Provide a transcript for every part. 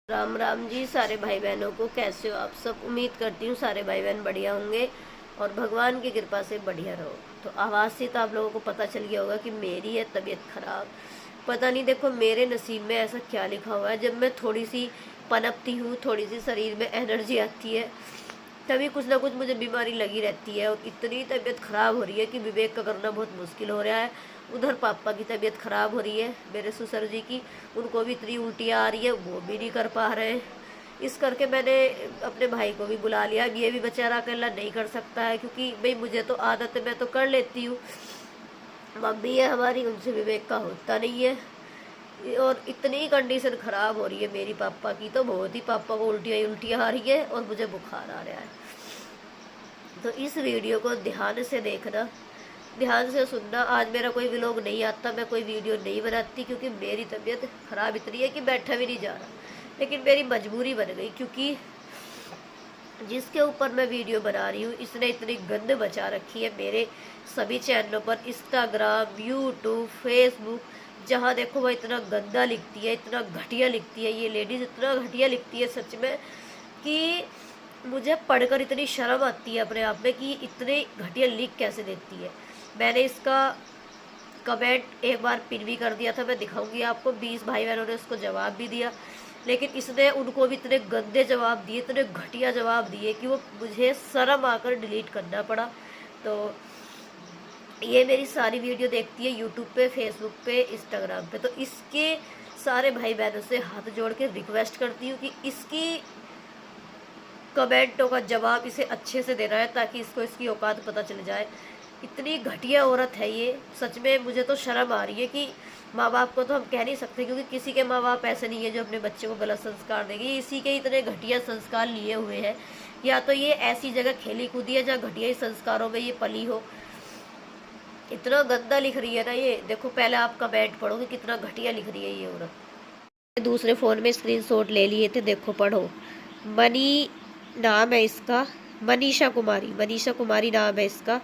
राम राम जी सारे भाई बहनों को। कैसे हो आप सब? उम्मीद करती हूँ सारे भाई बहन बढ़िया होंगे और भगवान की कृपा से बढ़िया रहो। तो आवाज़ से तो आप लोगों को पता चल गया होगा कि मेरी है तबीयत खराब। पता नहीं, देखो मेरे नसीब में ऐसा क्या लिखा हुआ है, जब मैं थोड़ी सी पनपती हूँ, थोड़ी सी शरीर में एनर्जी आती है, तभी कुछ ना कुछ मुझे बीमारी लगी रहती है। और इतनी तबीयत ख़राब हो रही है कि विवेक का करना बहुत मुश्किल हो रहा है। उधर पापा की तबीयत ख़राब हो रही है, मेरे ससुर जी की, उनको भी इतनी उल्टियाँ आ रही है, वो भी नहीं कर पा रहे हैं। इस करके मैंने अपने भाई को भी बुला लिया। अब ये भी बेचारा अकेला नहीं कर सकता है, क्योंकि भाई मुझे तो आदत है, मैं तो कर लेती हूँ। मम्मी है हमारी, उनसे विवेक का होता नहीं है। और इतनी कंडीशन ख़राब हो रही है मेरी पापा की, तो बहुत ही, पापा को उल्टियाँ उल्टियाँ आ रही है और मुझे बुखार आ रहा है। तो इस वीडियो को ध्यान से देखना, ध्यान से सुनना। आज मेरा कोई व्लॉग नहीं आता, मैं कोई वीडियो नहीं बनाती, क्योंकि मेरी तबीयत ख़राब इतनी है कि बैठा भी नहीं जा रहा। लेकिन मेरी मजबूरी बन गई, क्योंकि जिसके ऊपर मैं वीडियो बना रही हूँ इसने इतनी गंद मचा रखी है मेरे सभी चैनलों पर, इंस्टाग्राम, यूट्यूब, फेसबुक, जहाँ देखो वह इतना गंदा लिखती है, इतना घटिया लिखती है। ये लेडीज़ इतना घटिया लिखती है सच में, कि मुझे पढ़कर इतनी शर्म आती है अपने आप में कि इतने घटिया लिख कैसे देती है। मैंने इसका कमेंट एक बार पिन भी कर दिया था, मैं दिखाऊंगी आपको। 20 भाई बहनों ने उसको जवाब भी दिया, लेकिन इसने उनको भी इतने गंदे जवाब दिए, इतने घटिया जवाब दिए कि वो मुझे शर्म आकर डिलीट करना पड़ा। तो ये मेरी सारी वीडियो देखती है यूट्यूब पे, फेसबुक पे, इंस्टाग्राम पे। तो इसके सारे भाई बहनों से हाथ जोड़ के रिक्वेस्ट करती हूँ कि इसकी कमेंटों का जवाब इसे अच्छे से देना है, ताकि इसको इसकी औकात पता चल जाए। इतनी घटिया औरत है ये, सच में मुझे तो शर्म आ रही है कि माँ बाप को तो हम कह नहीं सकते, क्योंकि किसी के माँ बाप ऐसे नहीं है जो अपने बच्चे को गलत संस्कार देंगे। इसी के इतने घटिया संस्कार लिए हुए हैं, या तो ये ऐसी जगह खेली कूदी है जहाँ घटिया ही संस्कारों में ये पली हो। इतना गंदा लिख रही है ना ये, देखो पहले आप कमेंट पढ़ो कि कितना घटिया लिख रही है ये औरत। दूसरे फ़ोन में स्क्रीनशॉट ले लिए थे, देखो पढ़ो। मनी नाम है इसका, मनीषा कुमारी, मनीषा कुमारी नाम है इसका।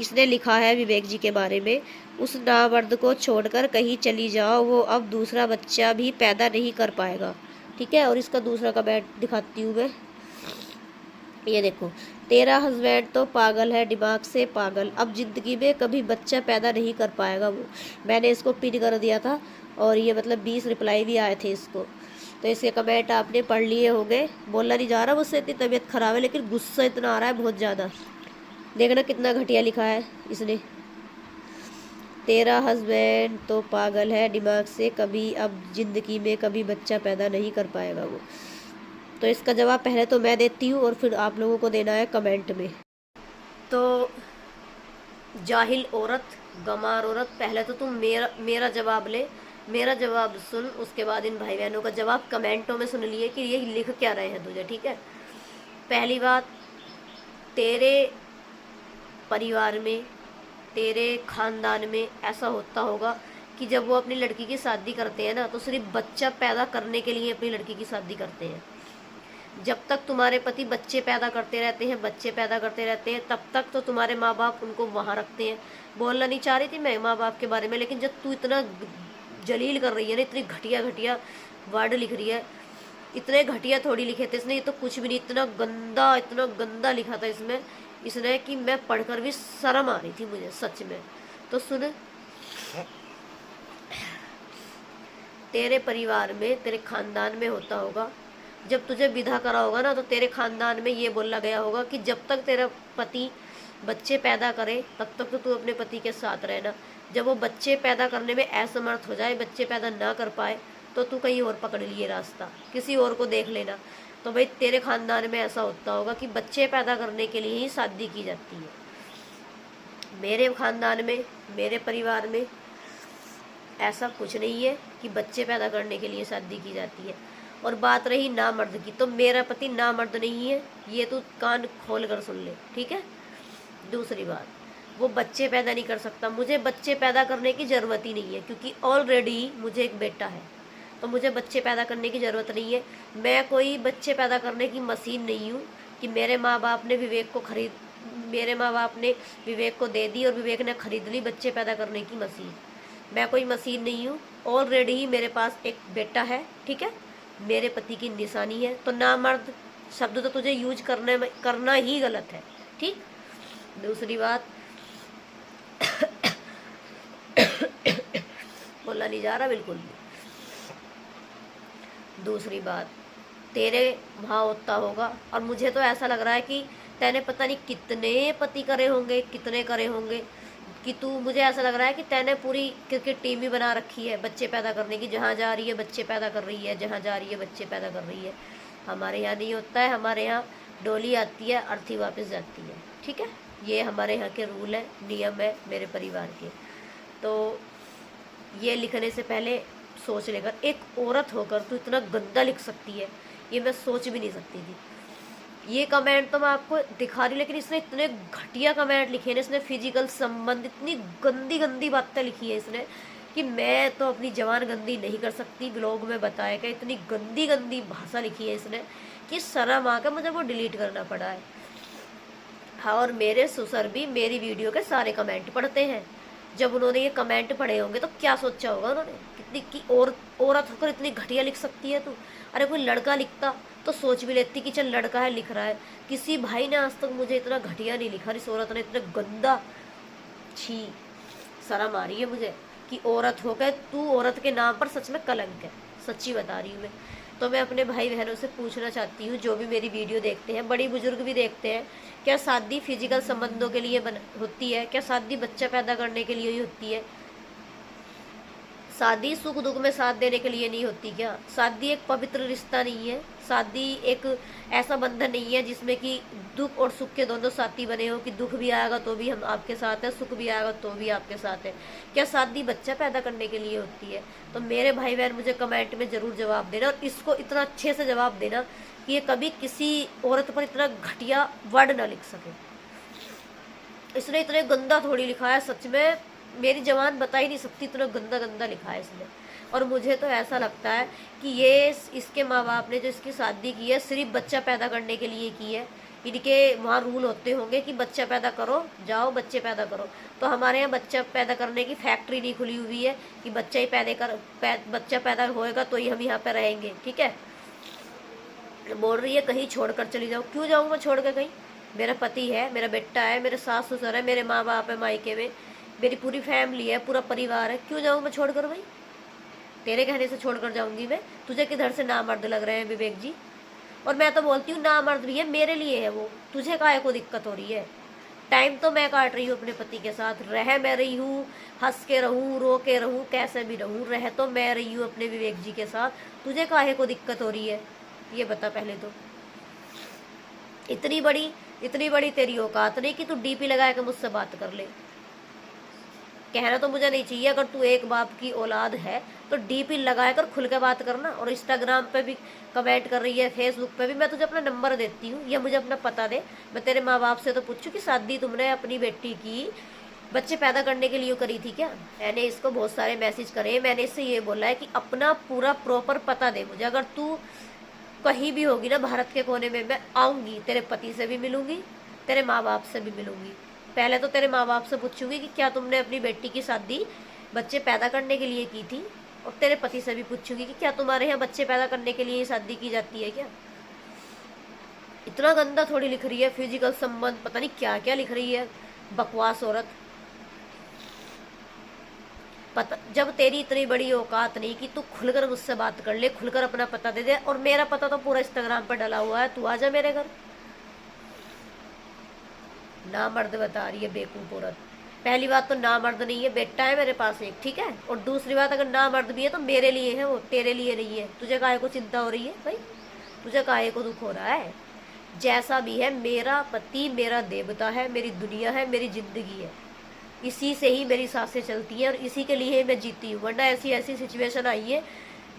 इसने लिखा है विवेक जी के बारे में, उस नामर्द को छोड़कर कहीं चली जाओ, वो अब दूसरा बच्चा भी पैदा नहीं कर पाएगा। ठीक है, और इसका दूसरा कमेंट दिखाती हूँ मैं। ये देखो, तेरा हस्बैंड तो पागल है, दिमाग से पागल, अब ज़िंदगी में कभी बच्चा पैदा नहीं कर पाएगा वो। मैंने इसको पिन कर दिया था, और ये मतलब 20 रिप्लाई भी आए थे इसको। तो इसके कमेंट आपने पढ़ लिए होंगे। बोलना नहीं जा रहा मुझसे, इतनी तबीयत ख़राब है, लेकिन गुस्सा इतना आ रहा है बहुत ज़्यादा। देखना कितना घटिया लिखा है इसने। तेरा हस्बैंड तो पागल है, दिमाग से, कभी अब ज़िंदगी में कभी बच्चा पैदा नहीं कर पाएगा वो। तो इसका जवाब पहले तो मैं देती हूँ और फिर आप लोगों को देना है कमेंट में। तो जाहिल औरत, गंवार औरत, पहले तो तुम मेरा जवाब ले, मेरा जवाब सुन, उसके बाद इन भाई बहनों का जवाब कमेंटों में सुन लिए कि ये लिख क्या रहे हैं तुझे। ठीक है, पहली बात, तेरे परिवार में, तेरे खानदान में ऐसा होता होगा कि जब वो अपनी लड़की की शादी करते हैं ना, तो सिर्फ बच्चा पैदा करने के लिए अपनी लड़की की शादी करते हैं। जब तक तुम्हारे पति बच्चे पैदा करते रहते हैं, बच्चे पैदा करते रहते हैं, तब तक तो तुम्हारे माँ बाप उनको वहाँ रखते हैं। बोलना नहीं चाह रही थी मैं माँ बाप के बारे में, लेकिन जब तू इतना जलील कर रही है ना, इतनी घटिया घटिया वर्ड लिख रही है, इतने घटिया थोड़ी लिखे थे इसने, ये तो कुछ भी नहीं, इतना गंदा लिखा था इसमें इसने कि मैं पढ़कर भी शर्म आ रही थी मुझे सच में। तो सुन, तेरे परिवार में, तेरे खानदान में होता होगा, जब तुझे विदा करा होगा ना, तो तेरे खानदान में ये बोला गया होगा कि जब तक तेरा पति बच्चे पैदा करे तब तक तो तू अपने पति के साथ रहना। जब वो बच्चे पैदा करने में असमर्थ हो जाए, बच्चे पैदा ना कर पाए, तो तू कहीं और पकड़ लिए रास्ता, किसी और को देख लेना। तो भाई तेरे खानदान में ऐसा होता होगा कि बच्चे पैदा करने के लिए ही शादी की जाती है। मेरे खानदान में, मेरे परिवार में ऐसा कुछ नहीं है कि बच्चे पैदा करने के लिए शादी की जाती है। और बात रही नामर्द की, तो मेरा पति नामर्द नहीं है, ये तू कान खोल कर सुन ले। ठीक है, दूसरी बात, वो बच्चे पैदा नहीं कर सकता, मुझे बच्चे पैदा करने की ज़रूरत ही नहीं है, क्योंकि ऑलरेडी मुझे एक बेटा है, तो मुझे बच्चे पैदा करने की ज़रूरत नहीं है। मैं कोई बच्चे पैदा करने की मशीन नहीं हूँ कि मेरे माँ बाप ने विवेक को दे दी और विवेक ने खरीद ली बच्चे पैदा करने की मशीन। मैं कोई मशीन नहीं हूँ, ऑलरेडी ही मेरे पास एक बेटा है। ठीक है, मेरे पति की निशानी है, तो नामर्द शब्द तो तुझे यूज करना ही गलत है। ठीक। दूसरी बात, बोला नहीं जा रहा बिल्कुल भी। दूसरी बात, तेरे भाव होता होगा, और मुझे तो ऐसा लग रहा है कि तैने पता नहीं कितने पति करे होंगे, कितने करे होंगे, कि तू, मुझे ऐसा लग रहा है कि तैने पूरी क्रिकेट टीम ही बना रखी है बच्चे पैदा करने की, जहाँ जा रही है बच्चे पैदा कर रही है, जहाँ जा रही है बच्चे पैदा कर रही है। हमारे यहाँ नहीं होता है, हमारे यहाँ डोली आती है, अर्थी वापस जाती है। ठीक है, ये हमारे यहाँ के रूल है, नियम है मेरे परिवार के। तो ये लिखने से पहले सोच लेकर, एक औरत होकर तू इतना गंदा लिख सकती है, ये मैं सोच भी नहीं सकती थी। ये कमेंट तो मैं आपको दिखा रही, लेकिन इसने इतने घटिया कमेंट लिखे हैं, इसने फिजिकल संबंध, इतनी गंदी गंदी बातें लिखी है इसने कि मैं तो अपनी जबान गंदी नहीं कर सकती। ब्लॉग में बताया कि इतनी गंदी गंदी भाषा लिखी है इसने कि शर्म आकर मुझे वो डिलीट करना पड़ा है। हाँ, और मेरे ससुर भी मेरी वीडियो के सारे कमेंट पढ़ते हैं। जब उन्होंने ये कमेंट पढ़े होंगे तो क्या सोचा होगा उन्होंने, कितनी की औरत होकर इतनी घटिया लिख सकती है तू। अरे कोई लड़का लिखता तो सोच भी लेती कि चल लड़का है लिख रहा है। किसी भाई ने आज तक मुझे इतना घटिया नहीं लिखा, इस औरत ने इतना गंदा। छी, शर्म आ रही है मुझे कि औरत हो गए तू, औरत के नाम पर सच में कलंक है, सच्ची बता रही हूँ मैं। तो मैं अपने भाई बहनों से पूछना चाहती हूँ, जो भी मेरी वीडियो देखते हैं, बड़ी बुजुर्ग भी देखते हैं, क्या शादी फिजिकल संबंधों के लिए होती है? क्या शादी बच्चा पैदा करने के लिए ही होती है? शादी सुख दुख में साथ देने के लिए नहीं होती क्या? शादी एक पवित्र रिश्ता नहीं है, शादी एक ऐसा बंधन नहीं है जिसमें कि दुख और सुख के दोनों साथी बने हो, कि दुख भी आएगा तो भी हम आपके साथ हैं, सुख भी आएगा तो भी आपके साथ है। क्या शादी बच्चा पैदा करने के लिए होती है? तो मेरे भाई बहन मुझे कमेंट में ज़रूर जवाब देना, और इसको इतना अच्छे से जवाब देना कि ये कभी किसी औरत पर इतना घटिया वर्ड ना लिख सके। इसने इतने गंदा थोड़ी लिखा है, सच में मेरी जबान बता ही नहीं सकती, इतना गंदा गंदा लिखा है इसने। और मुझे तो ऐसा लगता है कि ये इसके माँ बाप ने जो इसकी शादी की है सिर्फ बच्चा पैदा करने के लिए की है। इनके वहाँ रूल होते होंगे कि बच्चा पैदा करो, जाओ बच्चे पैदा करो। तो हमारे यहाँ बच्चा पैदा करने की फैक्ट्री नहीं खुली हुई है कि बच्चा ही बच्चा पैदा होएगा तो ही हम यहाँ पे रहेंगे। ठीक है, बोल रही है कहीं छोड़कर चली जाओ। क्यों जाऊँ मैं छोड़ कर कहीं? मेरा पति है, मेरा बेटा है, मेरे सास ससुर है, मेरे माँ बाप है मायके में, मेरी पूरी फैमिली है, पूरा परिवार है। क्यों जाऊँ मैं छोड़कर भाई? तेरे कहने से छोड़कर जाऊंगी मैं? तुझे किधर से नामर्द लग रहे हैं विवेक जी? और मैं तो बोलती हूँ नामर्द भी है, मेरे लिए है वो, तुझे काहे को दिक्कत हो रही है? टाइम तो मैं काट रही हूँ अपने पति के साथ, रह मैं रही हूँ, हंस के रहूँ, रो के रहूँ, कैसे भी रहूँ, रह तो मैं रही हूँ अपने विवेक जी के साथ। तुझे काहे को दिक्कत हो रही है ये बता पहले तो। इतनी बड़ी तेरी औकात नहीं कि तू डीपी लगा के मुझसे बात कर ले। कहना तो मुझे नहीं चाहिए, अगर तू एक बाप की औलाद है तो डीपी लगाए कर खुल के बात करना। और इंस्टाग्राम पे भी कमेंट कर रही है, फेसबुक पे भी, मैं तुझे अपना नंबर देती हूँ या मुझे अपना पता दे, मैं तेरे माँ बाप से तो पूछूँ कि शादी तुमने अपनी बेटी की बच्चे पैदा करने के लिए करी थी क्या? मैंने इसको बहुत सारे मैसेज करे, मैंने इससे ये बोला है कि अपना पूरा प्रॉपर पता दे मुझे। अगर तू कहीं भी होगी ना भारत के कोने में, मैं आऊँगी, तेरे पति से भी मिलूँगी, तेरे माँ बाप से भी मिलूँगी। पहले तो तेरे माँ बाप से पूछूंगी कि क्या तुमने अपनी बेटी की शादी बच्चे पैदा करने के लिए की थी, और तेरे पति से भी पूछूंगी कि क्या तुम्हारे यहाँ बच्चे पैदा करने के लिए शादी की जाती है क्या? इतना गंदा थोड़ी लिख रही है, फिजिकल संबंध पता नहीं क्या क्या लिख रही है, बकवास औरत। पता, जब तेरी इतनी बड़ी औकात नहीं कि तू खुलकर मुझसे बात कर ले, खुलकर अपना पता दे दे, और मेरा पता तो पूरा इंस्टाग्राम पर डला हुआ है, तू आ जा मेरे घर। ना मर्द बता रही है बेवकूफ औरत। पहली बात तो ना मर्द नहीं है, बेटा है मेरे पास एक, ठीक है। और दूसरी बात, अगर ना मर्द भी है तो मेरे लिए है वो, तेरे लिए नहीं है। तुझे काहे को चिंता हो रही है भाई? तुझे काहे को दुख हो रहा है? जैसा भी है, मेरा पति मेरा देवता है, मेरी दुनिया है, मेरी जिंदगी है, इसी से ही मेरी सांसें चलती है और इसी के लिए मैं जीती हूँ। वरना ऐसी सिचुएशन आई है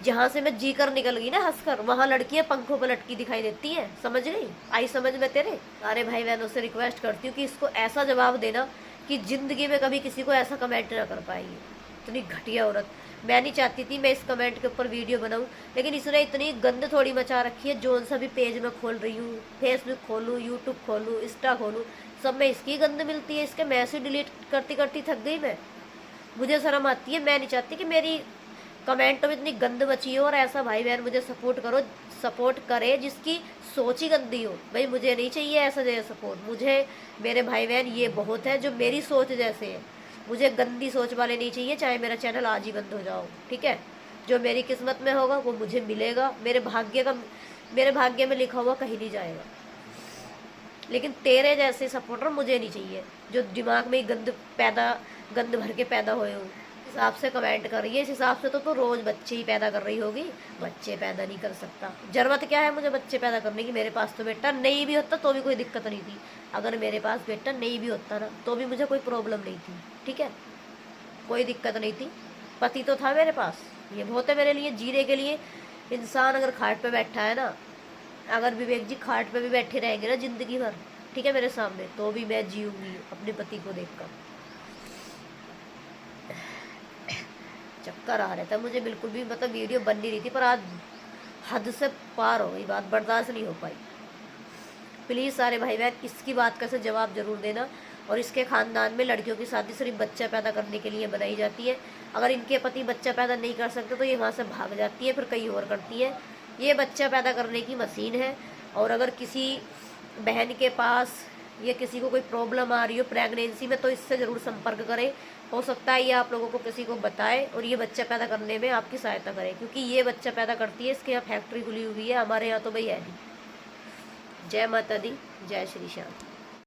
जहाँ से मैं जी कर निकल गई ना हंसकर, वहाँ लड़कियाँ पंखों पर लटकी दिखाई देती हैं। समझ गई? आई समझ में तेरे? सारे भाई बहनों से रिक्वेस्ट करती हूँ कि इसको ऐसा जवाब देना कि जिंदगी में कभी किसी को ऐसा कमेंट ना कर पाएगी। इतनी घटिया औरत। मैं नहीं चाहती थी मैं इस कमेंट के ऊपर वीडियो बनाऊँ, लेकिन इसने इतनी गंद थोड़ी मचा रखी है। जो सा भी पेज में खोल रही हूँ, फेसबुक खोलूँ, यूट्यूब खोलूँ, इंस्टा खोलूँ, सब में इसकी गंद मिलती है। इसके मैसेज डिलीट करती करती थक गई मैं। मुझे शर्म आती है। मैं नहीं चाहती कि मेरी कमेंटों में इतनी गंद मची हो, और ऐसा भाई बहन मुझे सपोर्ट करे जिसकी सोच ही गंदी हो। भाई मुझे नहीं चाहिए ऐसा जैसा सपोर्ट, मुझे मेरे भाई बहन ये बहुत है जो मेरी सोच जैसे है। मुझे गंदी सोच वाले नहीं चाहिए, चाहे मेरा चैनल आज ही बंद हो जाओ, ठीक है। जो मेरी किस्मत में होगा वो मुझे मिलेगा, मेरे भाग्य में लिखा हुआ कहीं नहीं जाएगा। लेकिन तेरे जैसे सपोर्टर मुझे नहीं चाहिए जो दिमाग में ही गंद भर के पैदा हुए हो। हिसाब से कमेंट कर रही है, इस हिसाब से तो रोज बच्चे ही पैदा कर रही होगी। बच्चे पैदा नहीं कर सकता, जरूरत क्या है मुझे बच्चे पैदा करने की? मेरे पास तो बेटा नहीं भी होता तो भी कोई दिक्कत नहीं थी। अगर मेरे पास बेटा नहीं भी होता ना तो भी मुझे कोई प्रॉब्लम नहीं थी, ठीक है, कोई दिक्कत नहीं थी। पति तो था मेरे पास, ये बहुत है मेरे लिए जीने के लिए। इंसान अगर खाट पे बैठा है ना, अगर विवेक जी खाट पे भी बैठे रहेंगे ना जिंदगी भर, ठीक है, मेरे सामने, तो भी मैं जीऊंगी अपने पति को देखकर। चक्कर आ रहा था मुझे, बिल्कुल भी मतलब वीडियो बन नहीं रही थी, पर आज हद से पार हो गई बात, बर्दाश्त नहीं हो पाई। प्लीज़ सारे भाई बहन इसकी बात का से जवाब जरूर देना। और इसके ख़ानदान में लड़कियों की शादी सिर्फ बच्चा पैदा करने के लिए बनाई जाती है। अगर इनके पति बच्चा पैदा नहीं कर सकते तो ये वहाँ से भाग जाती है, फिर कहीं और करती है। ये बच्चा पैदा करने की मशीन है। और अगर किसी बहन के पास या किसी को कोई प्रॉब्लम आ रही हो प्रेगनेंसी में तो इससे ज़रूर संपर्क करें। हो सकता है ये आप लोगों को किसी को बताए और ये बच्चा पैदा करने में आपकी सहायता करे, क्योंकि ये बच्चा पैदा करती है, इसके यहाँ फैक्ट्री खुली हुई है, हमारे यहाँ तो भाई है नहीं। जय माता दी, जय श्री श्याम।